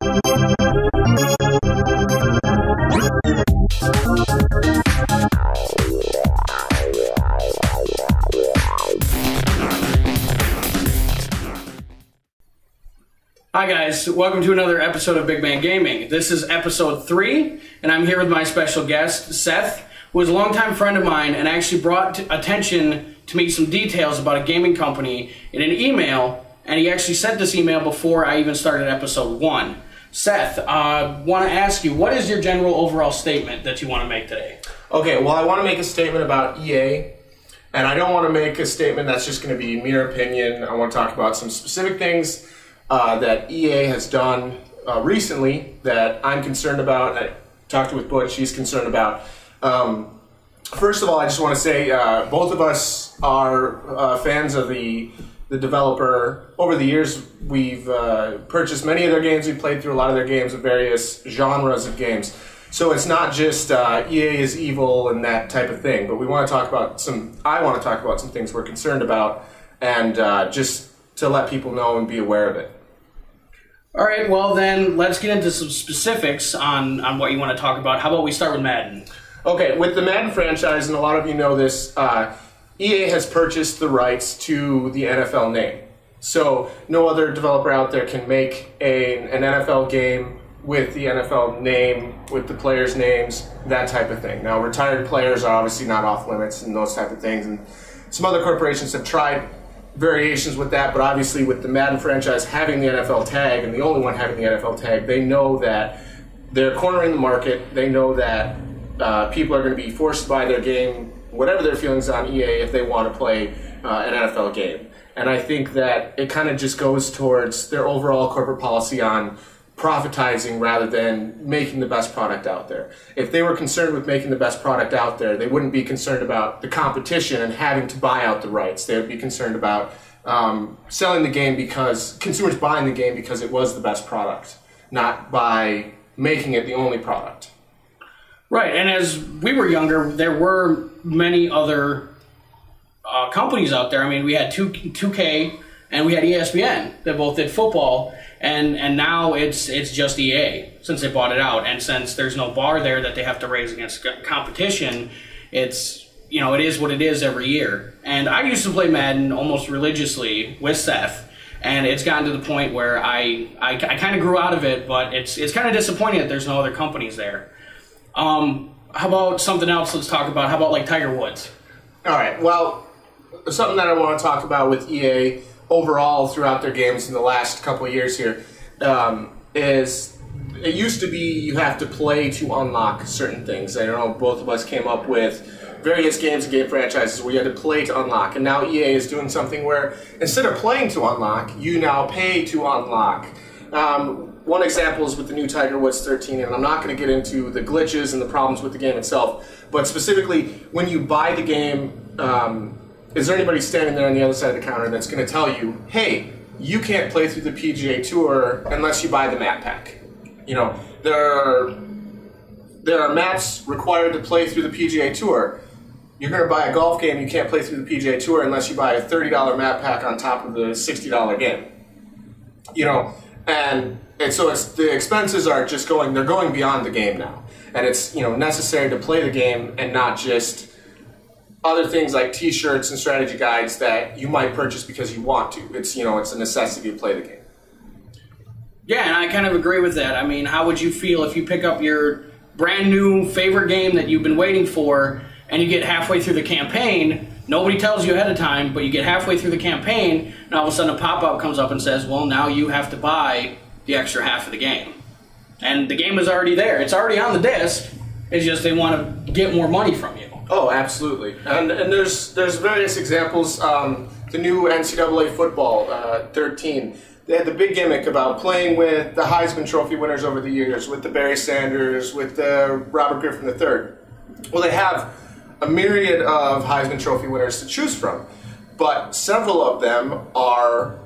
Hi guys, welcome to another episode of Bigman Gaming. This is episode 3, and I'm here with my special guest, Seth, who is a longtime friend of mine and actually brought attention to me some details about a gaming company in an email, and he actually sent this email before I even started episode 1. Seth, I want to ask you, what is your general overall statement that you want to make today? Okay, well, I want to make a statement about EA, and I don't want to make a statement that's just going to be mere opinion. I want to talk about some specific things that EA has done recently that I'm concerned about, and I talked with Butch, he's concerned about. First of all, I just want to say both of us are fans of the developer. Over the years, we've purchased many of their games, we've played through a lot of their games of various genres of games. So it's not just EA is evil and that type of thing, but we want to talk about I want to talk about some things we're concerned about, and just to let people know and be aware of it. All right, well then, let's get into some specifics on what you want to talk about. How about we start with Madden? Okay, with the Madden franchise, and a lot of you know this, EA has purchased the rights to the NFL name. So no other developer out there can make an NFL game with the NFL name, with the players' names, that type of thing. Now, retired players are obviously not off limits and those type of things, and some other corporations have tried variations with that, but obviously with the Madden franchise having the NFL tag, and the only one having the NFL tag, they know that they're cornering the market. They know that people are going to be forced to buy their game, whatever their feelings on EA, if they want to play an NFL game. And I think that it kind of just goes towards their overall corporate policy on profitizing rather than making the best product out there. If they were concerned with making the best product out there, they wouldn't be concerned about the competition and having to buy out the rights. They would be concerned about selling the game because consumers buying the game because it was the best product, not by making it the only product. Right, and as we were younger, there were many other companies out there. I mean, we had 2K and we had ESPN that both did football. And now it's just EA since they bought it out, and since there's no bar there that they have to raise against competition, it is what it is every year. And I used to play Madden almost religiously with Seth, and it's gotten to the point where I kind of grew out of it, but it's kind of disappointing that there's no other companies there. How about something else? Let's talk about. How about like Tiger Woods? All right. Well, something that I want to talk about with EA overall throughout their games in the last couple of years here is it used to be you have to play to unlock certain things. I know both of us came up with various games and game franchises where you had to play to unlock, and now EA is doing something where instead of playing to unlock, you now pay to unlock. One example is with the new Tiger Woods 13, and I'm not going to get into the glitches and the problems with the game itself, but specifically when you buy the game, is there anybody standing there on the other side of the counter that's going to tell you, hey, you can't play through the PGA Tour unless you buy the map pack? You know, there are maps required to play through the PGA Tour. You're going to buy a golf game, you can't play through the PGA Tour unless you buy a $30 map pack on top of the $60 game. You know, and so the expenses are just they're going beyond the game now. And it's, necessary to play the game and not just other things like t-shirts and strategy guides that you might purchase because you want to. It's a necessity to play the game. Yeah, and I kind of agree with that. I mean, how would you feel if you pick up your brand new favorite game that you've been waiting for and you get halfway through the campaign, nobody tells you ahead of time, but you get halfway through the campaign and all of a sudden a pop-up comes up and says, well, now you have to buy the extra half of the game. And the game is already there. It's already on the disc. It's just they want to get more money from you. Oh, absolutely. And there's various examples. The new NCAA football 13, they had the big gimmick about playing with the Heisman Trophy winners over the years, with the Barry Sanders, with the Robert Griffin III. Well, they have a myriad of Heisman Trophy winners to choose from, but several of them are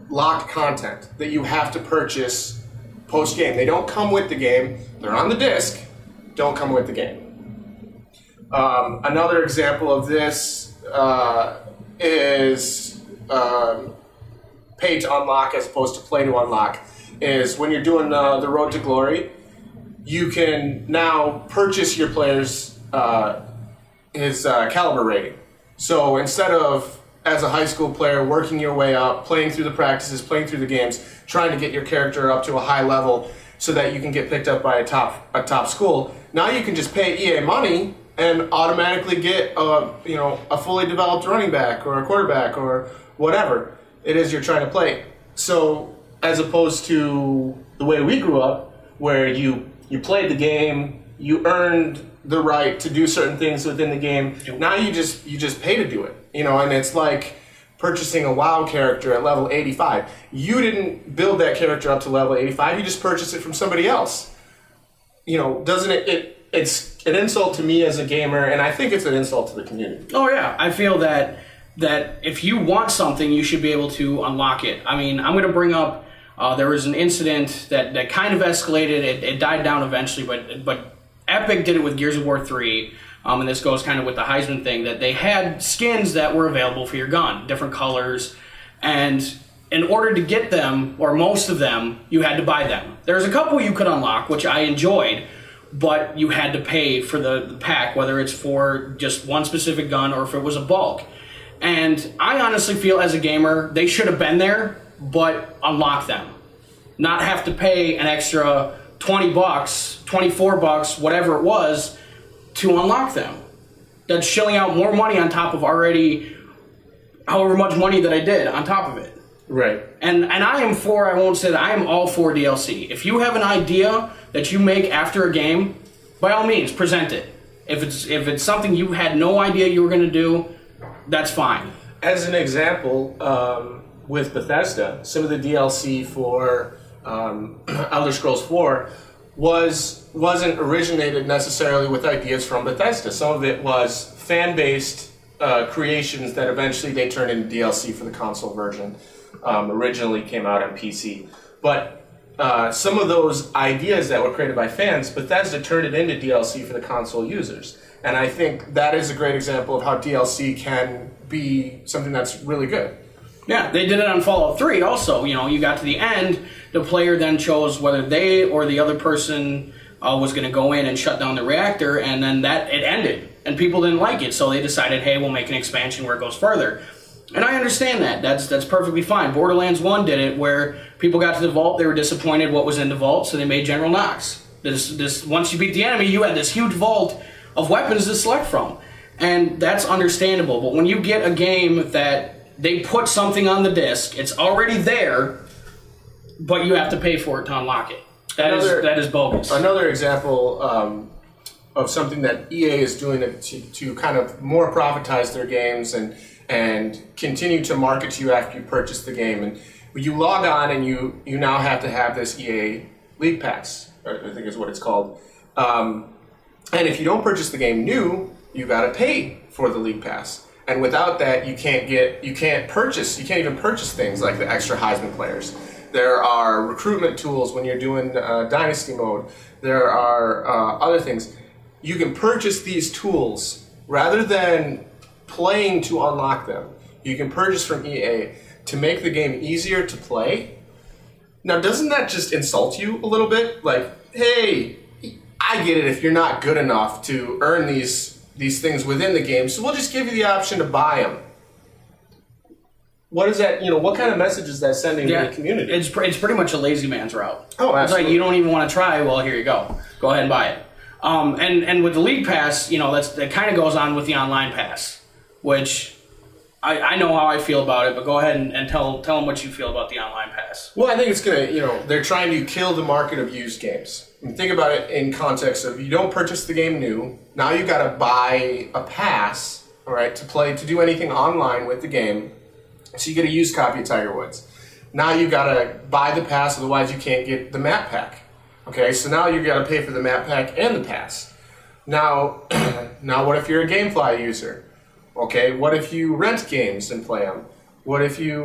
locked content that you have to purchase post-game. They don't come with the game. They're on the disc, don't come with the game. Another example of this is pay to unlock as opposed to play to unlock. is when you're doing the Road to Glory, you can now purchase your player's his caliber rating. So instead of, as a high school player, working your way up, playing through the practices, playing through the games, trying to get your character up to a high level so that you can get picked up by a top school, now you can just pay EA money and automatically get a fully developed running back or a quarterback or whatever it is you're trying to play. So as opposed to the way we grew up, where you played the game, you earned the right to do certain things within the game. Now you just pay to do it, and it's like purchasing a WoW character at level 85. You didn't build that character up to level 85. You just purchased it from somebody else. Doesn't it's an insult to me as a gamer, and I think it's an insult to the community. Oh yeah, I feel that if you want something, you should be able to unlock it. I mean, I'm going to bring up there was an incident that kind of escalated. It died down eventually, but Epic did it with Gears of War 3, and this goes kind of with the Heisman thing, that they had skins that were available for your gun, different colors, and in order to get them, or most of them, you had to buy them. There's a couple you could unlock, which I enjoyed, but you had to pay for the pack, whether it's for just one specific gun or if it was a bulk. And I honestly feel, as a gamer, they should have been there, but unlock them. Not have to pay an extra $20, $24, whatever it was, to unlock them. That's shelling out more money on top of already however much money that I did on top of it. Right. And I won't say that, I am all for DLC. If you have an idea that you make after a game, by all means, present it. If it's something you had no idea you were going to do, that's fine. As an example, with Bethesda, some of the DLC for Elder Scrolls 4 wasn't originated necessarily with ideas from Bethesda. Some of it was fan-based creations that eventually they turned into DLC for the console version. Originally came out on PC. But some of those ideas that were created by fans, Bethesda turned it into DLC for the console users. And I think that is a great example of how DLC can be something that's really good. Yeah, they did it on Fallout 3 also. You got to the end, the player then chose whether they or the other person was going to go in and shut down the reactor, and then it ended. And people didn't like it, so they decided, hey, we'll make an expansion where it goes further. And I understand that. That's perfectly fine. Borderlands 1 did it, where people got to the vault, they were disappointed what was in the vault, so they made General Knox. Once you beat the enemy, you had this huge vault of weapons to select from. And that's understandable. But when you get a game that they put something on the disc, it's already there, but you have to pay for it to unlock it. That is bogus. Another example of something that EA is doing to kind of more profitize their games and continue to market to you after you purchase the game. And when you log on and you now have to have this EA League Pass, or I think is what it's called. And if you don't purchase the game new, you got to pay for the League Pass. And without that, you can't even purchase things like the extra Heisman players. There are recruitment tools when you're doing Dynasty mode. There are other things. You can purchase these tools rather than playing to unlock them. You can purchase from EA to make the game easier to play. Now, doesn't that just insult you a little bit? Like, hey, I get it if you're not good enough to earn these things within the game, so we'll just give you the option to buy them. What is that? What kind of message is that sending to the community? It's pretty much a lazy man's route. Oh, absolutely. It's like, you don't even want to try. Well, here you go. Go ahead and buy it. And with the League Pass, that kind of goes on with the Online Pass, which I know how I feel about it. But go ahead and tell them what you feel about the Online Pass. Well, I think it's gonna. They're trying to kill the market of used games. I mean, think about it in context of, you don't purchase the game new. Now you got to buy a pass, all right, to do anything online with the game. So you get a used copy of Tiger Woods. Now you got to buy the pass, otherwise you can't get the map pack. Okay, so now you got to pay for the map pack and the pass. Now, what if you're a GameFly user? Okay, what if you rent games and play them? What if you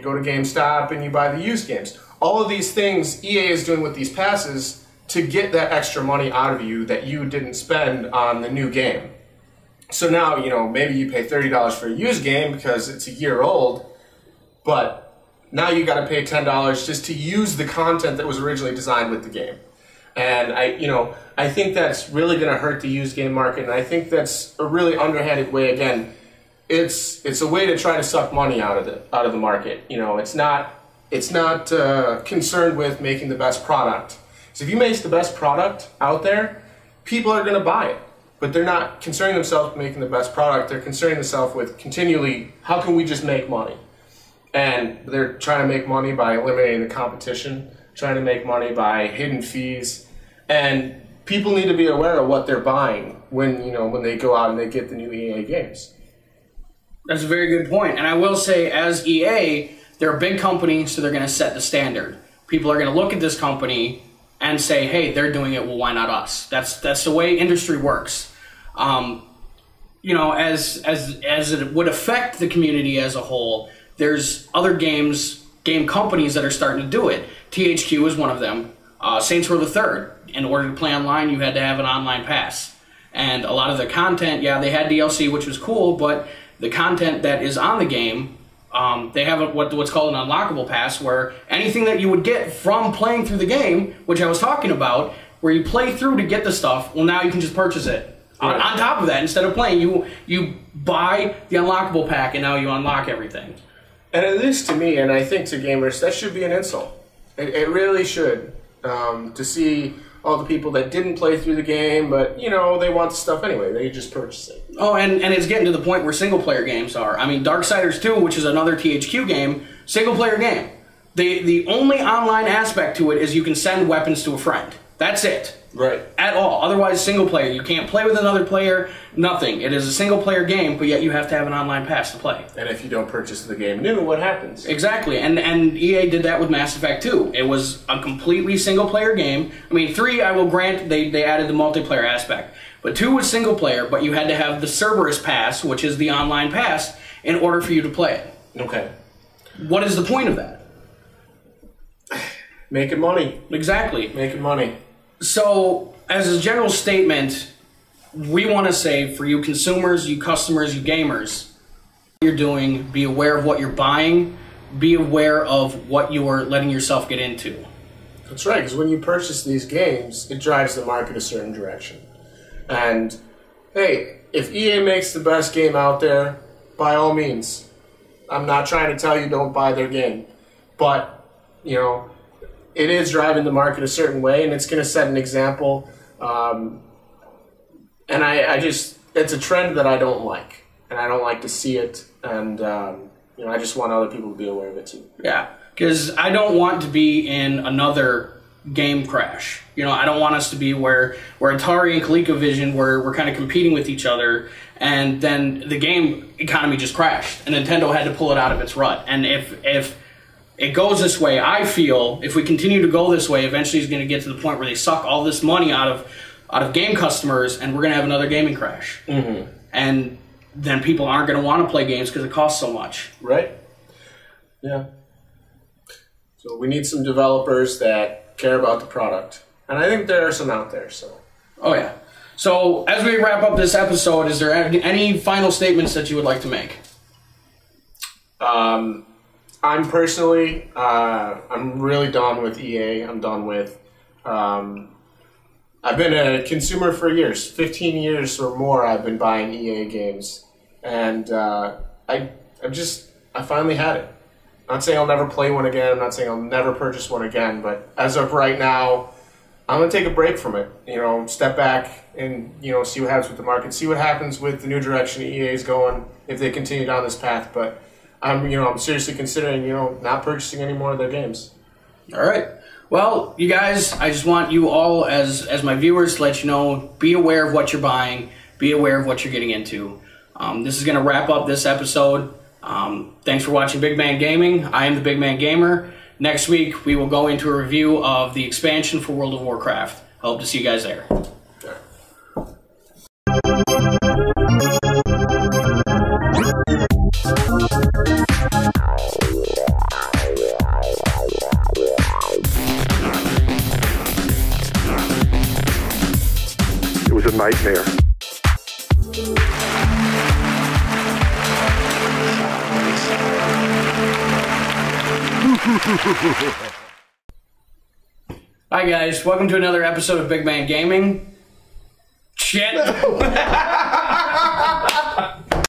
go to GameStop and you buy the used games? All of these things EA is doing with these passes to get that extra money out of you that you didn't spend on the new game. So now, maybe you pay $30 for a used game because it's a year old, but now you got to pay $10 just to use the content that was originally designed with the game. And I think that's really going to hurt the used game market, and I think that's a really underhanded way. Again, it's a way to try to suck money out of the market. It's not concerned with making the best product. So if you make the best product out there, people are going to buy it. But they're not concerning themselves with making the best product. They're concerning themselves with continually, how can we just make money? And they're trying to make money by eliminating the competition, trying to make money by hidden fees. And people need to be aware of what they're buying when they go out and they get the new EA games. That's a very good point. And I will say, as EA, they're a big company, so they're going to set the standard. People are going to look at this company and say, hey, they're doing it, well, why not us? That's the way industry works. As it would affect the community as a whole, there's other game companies that are starting to do it. THQ is one of them. Saints Row the Third. In order to play online, you had to have an online pass. And a lot of the content, yeah, they had DLC, which was cool, but the content that is on the game, they have what's called an unlockable pass, where anything that you would get from playing through the game, which I was talking about, where you play through to get the stuff, well, now you can just purchase it. Right. On top of that, instead of playing, you buy the unlockable pack, and now you unlock everything. And at least to me, and I think to gamers, that should be an insult. It really should. To see all the people that didn't play through the game, but, they want the stuff anyway. They just purchase it. Oh, and it's getting to the point where single-player games are. I mean, Darksiders 2, which is another THQ game, single-player game. The only online aspect to it is you can send weapons to a friend. That's it. Right. At all. Otherwise, single-player. You can't play with another player, nothing. It is a single-player game, but yet you have to have an online pass to play. And if you don't purchase the game new, what happens? Exactly. And EA did that with Mass Effect 2. It was a completely single-player game. I mean, 3, I will grant, they added the multiplayer aspect. But 2 was single-player, but you had to have the Cerberus Pass, which is the online pass, in order for you to play it. Okay. What is the point of that? Making money. Exactly. Making money. So, as a general statement, we want to say, for you consumers, you customers, you gamers, what you're doing, be aware of what you're buying, be aware of what you're letting yourself get into. That's right, because when you purchase these games, it drives the market a certain direction. And, hey, if EA makes the best game out there, by all means. I'm not trying to tell you don't buy their game. But, it is driving the market a certain way, and it's going to set an example. And it's a trend that I don't like, and I don't like to see it. And I just want other people to be aware of it too. Yeah, because I don't want to be in another game crash. I don't want us to be where Atari and ColecoVision we're kind of competing with each other, and then the game economy just crashed, and Nintendo had to pull it out of its rut. And if it goes this way, I feel, if we continue to go this way, eventually it's going to get to the point where they suck all this money out of game customers, and we're going to have another gaming crash. Mm-hmm. And then people aren't going to want to play games because it costs so much. Right. Yeah. So we need some developers that care about the product. And I think there are some out there. So. Oh, yeah. So as we wrap up this episode, is there any final statements that you would like to make? I'm personally, I'm really done with EA. I'm done with, I've been a consumer for years, 15 years or more I've been buying EA games. And I finally had it. I'm not saying I'll never play one again. I'm not saying I'll never purchase one again. But as of right now, I'm going to take a break from it. Step back and, see what happens with the market. See what happens with the new direction EA is going if they continue down this path. But I'm seriously considering, not purchasing any more of their games. All right. Well, you guys, I just want you all, as my viewers, to let you know, be aware of what you're buying, be aware of what you're getting into. This is going to wrap up this episode. Thanks for watching Bigman Gaming. I am the Bigman Gamer. Next week, we will go into a review of the expansion for World of Warcraft. I hope to see you guys there. It was a nightmare. Hi guys, welcome to another episode of Bigman Gaming. Shit.